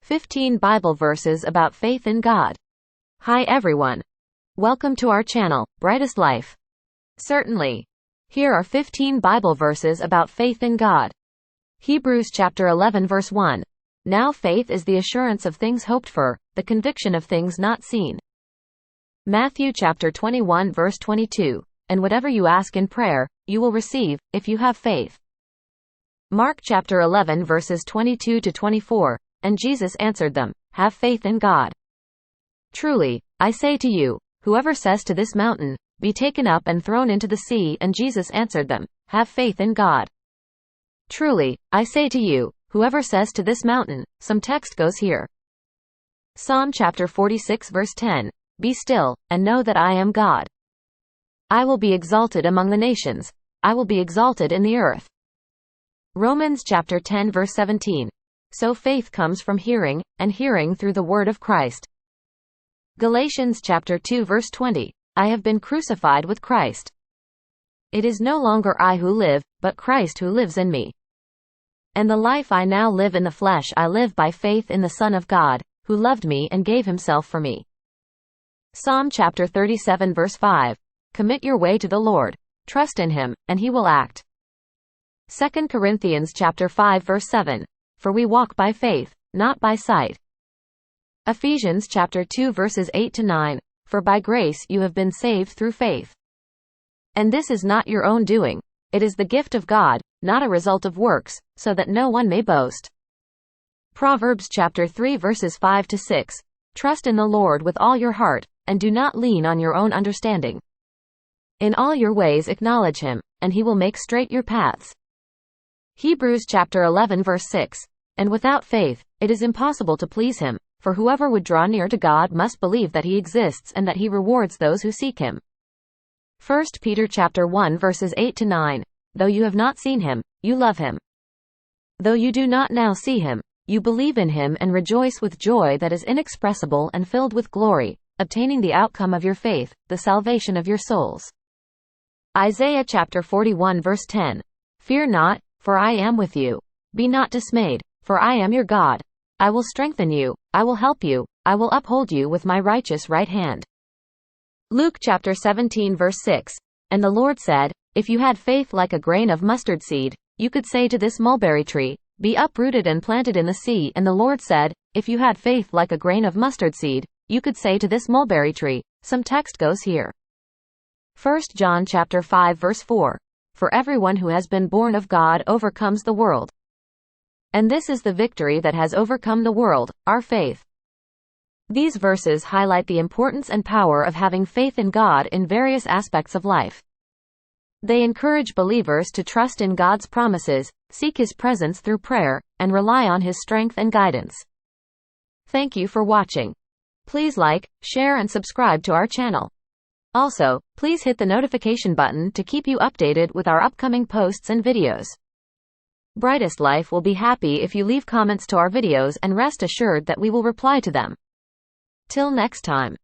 15 Bible verses about faith in God. Hi everyone. Welcome to our channel, Brightest Life. Certainly. Here are 15 Bible verses about faith in God. Hebrews chapter 11 verse 1. Now faith is the assurance of things hoped for, the conviction of things not seen. Matthew chapter 21 verse 22. And whatever you ask in prayer, you will receive, if you have faith. Mark chapter 11 verses 22 to 24. And Jesus answered them, have faith in God. Truly, I say to you, whoever says to this mountain, be taken up and thrown into the sea, and Jesus answered them, have faith in God. Truly, I say to you, whoever says to this mountain, some text goes here. Psalm chapter 46 verse 10, be still, and know that I am God. I will be exalted among the nations. I will be exalted in the earth. Romans chapter 10 verse 17. So faith comes from hearing, and hearing through the word of Christ. Galatians chapter 2 verse 20. I have been crucified with Christ. It is no longer I who live, but Christ who lives in me. And the life I now live in the flesh I live by faith in the Son of God, who loved me and gave himself for me. Psalm chapter 37 verse 5. Commit your way to the Lord. Trust in him, and he will act. 2 Corinthians chapter 5 verse 7. For we walk by faith, not by sight. Ephesians chapter 2 verses 8 to 9. For by grace you have been saved through faith. And this is not your own doing. It is the gift of God, not a result of works, so that no one may boast. Proverbs chapter 3 verses 5 to 6. Trust in the Lord with all your heart, and do not lean on your own understanding. In all your ways acknowledge him, and he will make straight your paths. Hebrews chapter 11 verse 6. And without faith, it is impossible to please him, for whoever would draw near to God must believe that he exists and that he rewards those who seek him. 1 Peter chapter 1 verses 8 to 9. Though you have not seen him, you love him. Though you do not now see him, you believe in him and rejoice with joy that is inexpressible and filled with glory, obtaining the outcome of your faith, the salvation of your souls. Isaiah chapter 41 verse 10. Fear not, for I am with you. Be not dismayed, for I am your God. I will strengthen you, I will help you, I will uphold you with my righteous right hand. Luke chapter 17 verse 6. And the Lord said, if you had faith like a grain of mustard seed, you could say to this mulberry tree, be uprooted and planted in the sea. And the Lord said, if you had faith like a grain of mustard seed, you could say to this mulberry tree. Some text goes here. 1 John chapter 5 verse 4. For everyone who has been born of God overcomes the world. And this is the victory that has overcome the world, our faith. These verses highlight the importance and power of having faith in God in various aspects of life. They encourage believers to trust in God's promises, seek his presence through prayer, and rely on his strength and guidance. Thank you for watching. Please like, share and subscribe to our channel. Also, please hit the notification button to keep you updated with our upcoming posts and videos. Brightest Life will be happy if you leave comments to our videos, and rest assured that we will reply to them. Till next time.